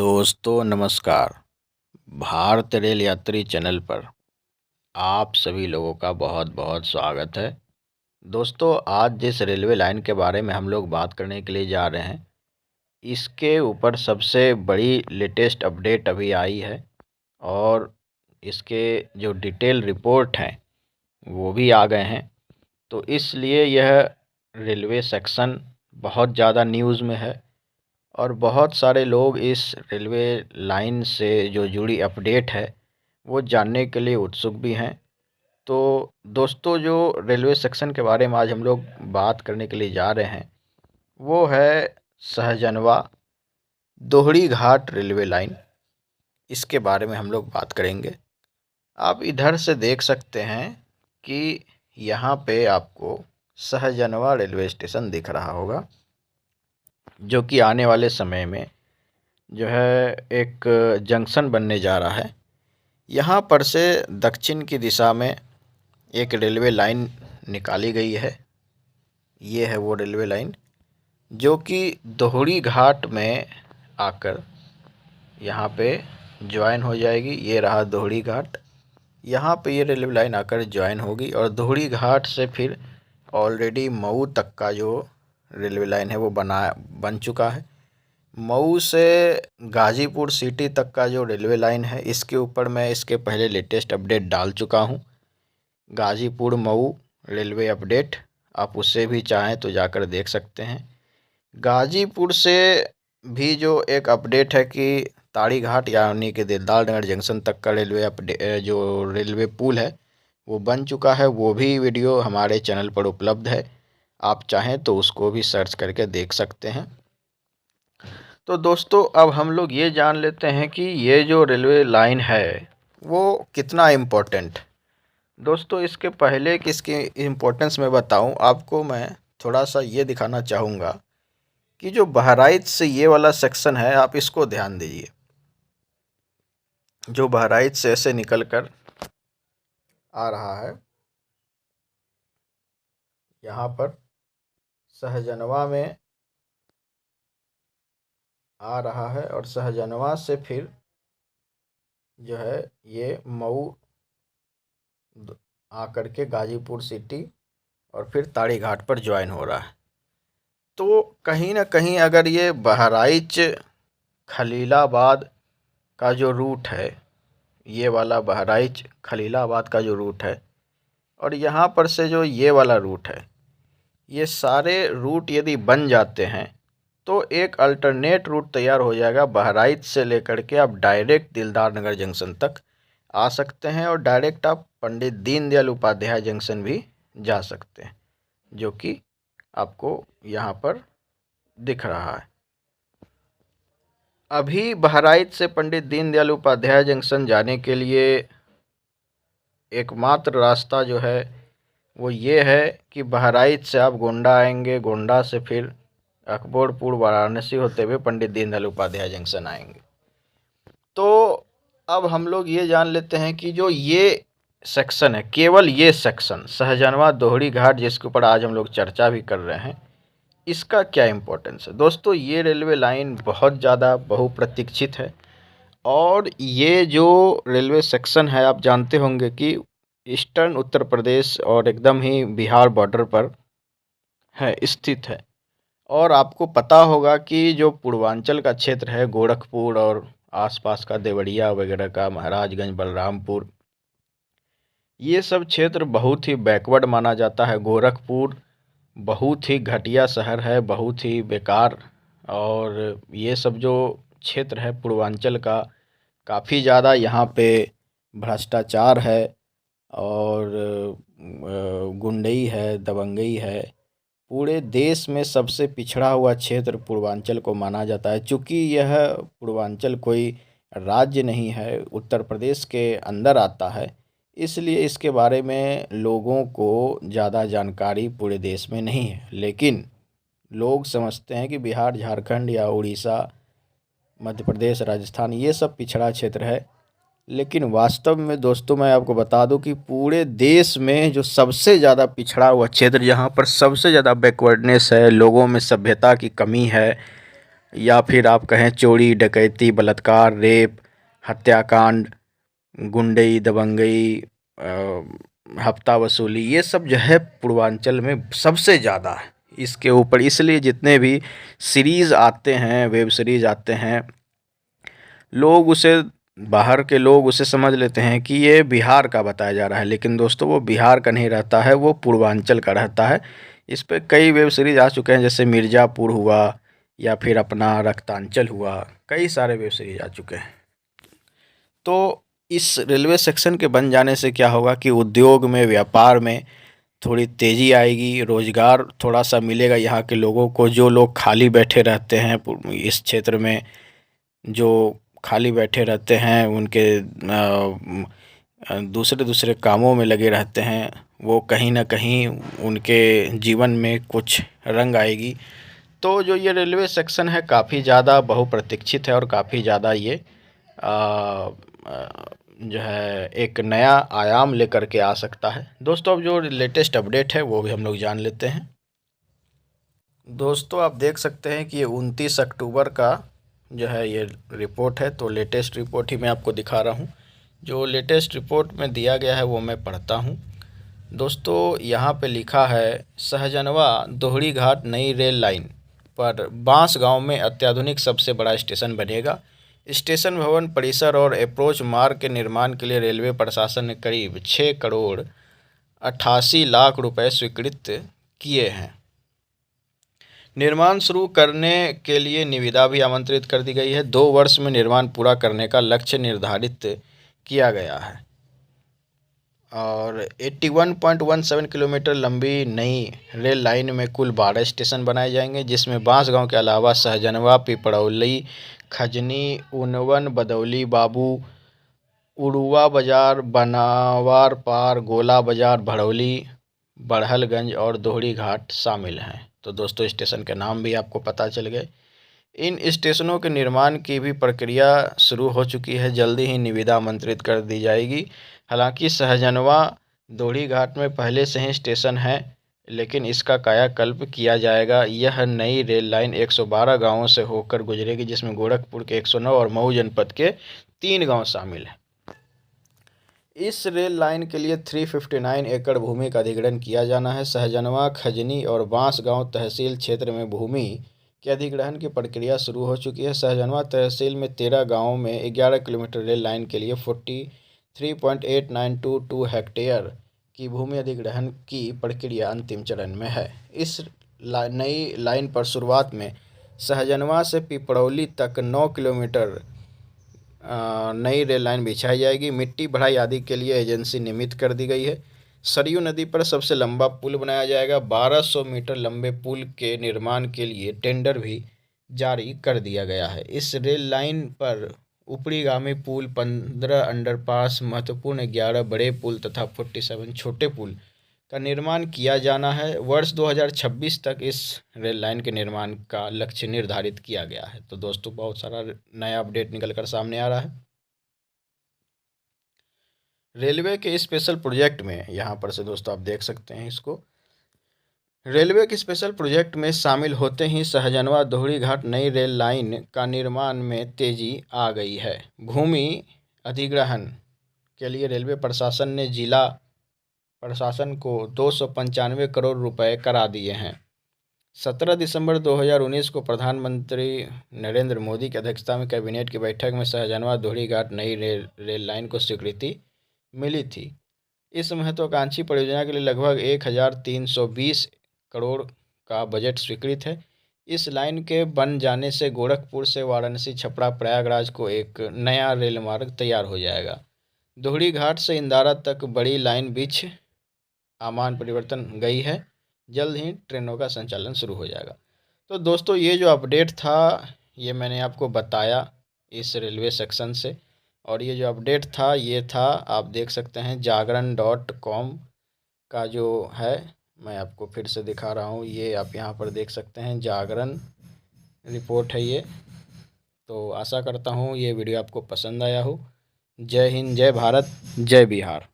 दोस्तों नमस्कार। भारत रेल यात्री चैनल पर आप सभी लोगों का बहुत बहुत स्वागत है। दोस्तों आज जिस रेलवे लाइन के बारे में हम लोग बात करने के लिए जा रहे हैं, इसके ऊपर सबसे बड़ी लेटेस्ट अपडेट अभी आई है और इसके जो डिटेल रिपोर्ट हैं वो भी आ गए हैं। तो इसलिए यह रेलवे सेक्शन बहुत ज़्यादा न्यूज़ में है और बहुत सारे लोग इस रेलवे लाइन से जो जुड़ी अपडेट है वो जानने के लिए उत्सुक भी हैं। तो दोस्तों जो रेलवे सेक्शन के बारे में आज हम लोग बात करने के लिए जा रहे हैं वो है सहजनवा दोहरी घाट रेलवे लाइन। इसके बारे में हम लोग बात करेंगे। आप इधर से देख सकते हैं कि यहाँ पे आपको सहजनवा रेलवे स्टेशन दिख रहा होगा, जो कि आने वाले समय में जो है एक जंक्शन बनने जा रहा है। यहाँ पर से दक्षिण की दिशा में एक रेलवे लाइन निकाली गई है। ये है वो रेलवे लाइन जो कि दोहरी घाट में आकर यहाँ पे ज्वाइन हो जाएगी। ये रहा दोहरी घाट, यहाँ पे ये रेलवे लाइन आकर ज्वाइन होगी और दोहरी घाट से फिर ऑलरेडी मऊ तक का जो रेलवे लाइन है वो बन चुका है। मऊ से गाज़ीपुर सिटी तक का जो रेलवे लाइन है इसके ऊपर मैं इसके पहले लेटेस्ट अपडेट डाल चुका हूँ। गाज़ीपुर मऊ रेलवे अपडेट, आप उससे भी चाहें तो जाकर देख सकते हैं। गाज़ीपुर से भी जो एक अपडेट है कि ताड़ी घाट यानी कि दिलदार नगर जंक्शन तक का रेलवे अपडेट जो रेलवे पुल है वो बन चुका है। वो भी वीडियो हमारे चैनल पर उपलब्ध है, आप चाहें तो उसको भी सर्च करके देख सकते हैं। तो दोस्तों अब हम लोग ये जान लेते हैं कि ये जो रेलवे लाइन है वो कितना इम्पोर्टेंट। दोस्तों इसके पहले कि इसकी इम्पोर्टेंस मैं बताऊं आपको, मैं थोड़ा सा ये दिखाना चाहूँगा कि जो बहराइच से ये वाला सेक्शन है आप इसको ध्यान दीजिए। जो बहराइच से ऐसे निकल कर आ रहा है, यहाँ पर सहजनवा में आ रहा है और सहजनवा से फिर जो है ये मऊ आकर के गाज़ीपुर सिटी और फिर ताड़ी घाट पर ज्वाइन हो रहा है। तो कहीं ना कहीं अगर ये बहराइच खलीलाबाद का जो रूट है, ये वाला बहराइच खलीलाबाद का जो रूट है और यहाँ पर से जो ये वाला रूट है, ये सारे रूट यदि बन जाते हैं तो एक अल्टरनेट रूट तैयार हो जाएगा। बहराइच से लेकर के आप डायरेक्ट दिलदार नगर जंक्शन तक आ सकते हैं और डायरेक्ट आप पंडित दीनदयाल उपाध्याय जंक्शन भी जा सकते हैं, जो कि आपको यहाँ पर दिख रहा है। अभी बहराइच से पंडित दीनदयाल उपाध्याय जंक्शन जाने के लिए एकमात्र रास्ता जो है वो ये है कि बहराइच से आप गोंडा आएंगे, गोंडा से फिर अकबरपुर वाराणसी होते हुए पंडित दीनदयाल उपाध्याय जंक्शन आएंगे। तो अब हम लोग ये जान लेते हैं कि जो ये सेक्शन है, केवल ये सेक्शन सहजनवा दोहरी घाट जिसके ऊपर आज हम लोग चर्चा भी कर रहे हैं, इसका क्या इम्पोर्टेंस है। दोस्तों ये रेलवे लाइन बहुत ज़्यादा बहुप्रतीक्षित है और ये जो रेलवे सेक्शन है आप जानते होंगे कि ईस्टर्न उत्तर प्रदेश और एकदम ही बिहार बॉर्डर पर है स्थित है। और आपको पता होगा कि जो पूर्वांचल का क्षेत्र है, गोरखपुर और आसपास का देवरिया वगैरह का, महाराजगंज, बलरामपुर, ये सब क्षेत्र बहुत ही बैकवर्ड माना जाता है। गोरखपुर बहुत ही घटिया शहर है, बहुत ही बेकार। और ये सब जो क्षेत्र है पूर्वांचल का, काफ़ी ज़्यादा यहाँ पे भ्रष्टाचार है और गुंडई है, दबंगई है। पूरे देश में सबसे पिछड़ा हुआ क्षेत्र पूर्वांचल को माना जाता है। चूँकि यह पूर्वांचल कोई राज्य नहीं है, उत्तर प्रदेश के अंदर आता है, इसलिए इसके बारे में लोगों को ज़्यादा जानकारी पूरे देश में नहीं है। लेकिन लोग समझते हैं कि बिहार, झारखंड या उड़ीसा, मध्य प्रदेश, राजस्थान ये सब पिछड़ा क्षेत्र है। लेकिन वास्तव में दोस्तों मैं आपको बता दूं कि पूरे देश में जो सबसे ज़्यादा पिछड़ा हुआ क्षेत्र, जहां पर सबसे ज़्यादा बैकवर्डनेस है, लोगों में सभ्यता की कमी है, या फिर आप कहें चोरी डकैती बलात्कार रेप हत्याकांड गुंडई दबंगई हफ्ता वसूली, ये सब जो है पूर्वांचल में सबसे ज़्यादा है। इसके ऊपर इसलिए जितने भी सीरीज़ आते हैं, वेब सीरीज़ आते हैं, लोग उसे बाहर के लोग उसे समझ लेते हैं कि ये बिहार का बताया जा रहा है, लेकिन दोस्तों वो बिहार का नहीं रहता है, वो पूर्वांचल का रहता है। इस पे कई वेब सीरीज आ चुके हैं, जैसे मिर्ज़ापुर हुआ या फिर अपना रक्तांचल हुआ, कई सारे वेब सीरीज आ चुके हैं। तो इस रेलवे सेक्शन के बन जाने से क्या होगा कि उद्योग में, व्यापार में थोड़ी तेज़ी आएगी, रोज़गार थोड़ा सा मिलेगा यहाँ के लोगों को। जो लोग खाली बैठे रहते हैं इस क्षेत्र में, जो खाली बैठे रहते हैं, उनके दूसरे दूसरे कामों में लगे रहते हैं, वो कहीं ना कहीं उनके जीवन में कुछ रंग आएगी। तो जो ये रेलवे सेक्शन है काफ़ी ज़्यादा बहुप्रतीक्षित है और काफ़ी ज़्यादा ये जो है एक नया आयाम लेकर के आ सकता है। दोस्तों अब जो लेटेस्ट अपडेट है वो भी हम लोग जान लेते हैं। दोस्तों आप देख सकते हैं कि ये 29 अक्टूबर का जो है ये रिपोर्ट है। तो लेटेस्ट रिपोर्ट ही मैं आपको दिखा रहा हूँ। जो लेटेस्ट रिपोर्ट में दिया गया है वो मैं पढ़ता हूँ। दोस्तों यहाँ पे लिखा है, सहजनवा दोहरी घाट नई रेल लाइन पर बांसगांव में अत्याधुनिक सबसे बड़ा स्टेशन बनेगा। स्टेशन भवन परिसर और अप्रोच मार्ग के निर्माण के लिए रेलवे प्रशासन ने करीब 6 करोड़ 88 लाख रुपए स्वीकृत किए हैं। निर्माण शुरू करने के लिए निविदा भी आमंत्रित कर दी गई है। 2 वर्ष में निर्माण पूरा करने का लक्ष्य निर्धारित किया गया है और 81.17 किलोमीटर लंबी नई रेल लाइन में कुल 12 स्टेशन बनाए जाएंगे, जिसमें बांसगांव के अलावा सहजनवा, पिपरौली, खजनी, ऊनवन, बदौली, बाबू, उड़ुआ बाजार, बनावार पार, गोला बाजार, भड़ौली, बड़हलगंज और दोहरी घाट शामिल हैं। तो दोस्तों स्टेशन के नाम भी आपको पता चल गए। इन स्टेशनों के निर्माण की भी प्रक्रिया शुरू हो चुकी है, जल्दी ही निविदा आमंत्रित कर दी जाएगी। हालांकि सहजनवा दोहरी घाट में पहले से ही स्टेशन है, लेकिन इसका कायाकल्प किया जाएगा। यह नई रेल लाइन 112 गांवों से होकर गुजरेगी, जिसमें गोरखपुर के 109 और मऊ जनपद के 3 गांव शामिल हैं। इस रेल लाइन के लिए 359 एकड़ भूमि का अधिग्रहण किया जाना है। सहजनवा, खजनी और बांसगांव तहसील क्षेत्र में भूमि के अधिग्रहण की प्रक्रिया शुरू हो चुकी है। सहजनवा तहसील में 13 गांवों में 11 किलोमीटर रेल लाइन के लिए 43.8922 हेक्टेयर की भूमि अधिग्रहण की प्रक्रिया अंतिम चरण में है। इस नई लाइन पर शुरुआत में सहजनवा से पिपरौली तक 9 किलोमीटर नई रेल लाइन बिछाई जाएगी। मिट्टी भराई आदि के लिए एजेंसी नियमित कर दी गई है। सरयू नदी पर सबसे लंबा पुल बनाया जाएगा। 1200 मीटर लंबे पुल के निर्माण के लिए टेंडर भी जारी कर दिया गया है। इस रेल लाइन पर ऊपरीगामी पुल, 15 अंडरपास, महत्वपूर्ण 11 बड़े पुल तथा 47 छोटे पुल का निर्माण किया जाना है। वर्ष 2026 तक इस रेल लाइन के निर्माण का लक्ष्य निर्धारित किया गया है। तो दोस्तों बहुत सारा नया अपडेट निकल कर सामने आ रहा है। रेलवे के स्पेशल प्रोजेक्ट में यहाँ पर से दोस्तों आप देख सकते हैं इसको। रेलवे के स्पेशल प्रोजेक्ट में शामिल होते ही सहजनवा दोहरी घाट नई रेल लाइन का निर्माण में तेजी आ गई है। भूमि अधिग्रहण के लिए रेलवे प्रशासन ने जिला प्रशासन को 295 करोड़ रुपए करा दिए हैं। 17 दिसंबर 2019 को प्रधानमंत्री नरेंद्र मोदी की अध्यक्षता में कैबिनेट की बैठक में सहजनवा दोहरी घाट नई रेल लाइन को स्वीकृति मिली थी। इस महत्वाकांक्षी परियोजना के लिए लगभग 1320 करोड़ का बजट स्वीकृत है। इस लाइन के बन जाने से गोरखपुर से वाराणसी, छपरा, प्रयागराज को एक नया रेल मार्ग तैयार हो जाएगा। दोहरी घाट से इंदारा तक बड़ी लाइन बीच आमान परिवर्तन गई है। जल्द ही ट्रेनों का संचालन शुरू हो जाएगा। तो दोस्तों ये जो अपडेट था ये मैंने आपको बताया इस रेलवे सेक्शन से, और ये जो अपडेट था ये था, आप देख सकते हैं जागरण.com का जो है, मैं आपको फिर से दिखा रहा हूँ। ये आप यहाँ पर देख सकते हैं, जागरण रिपोर्ट है ये। तो आशा करता हूँ ये वीडियो आपको पसंद आया हो। जय हिंद, जय भारत, जय बिहार।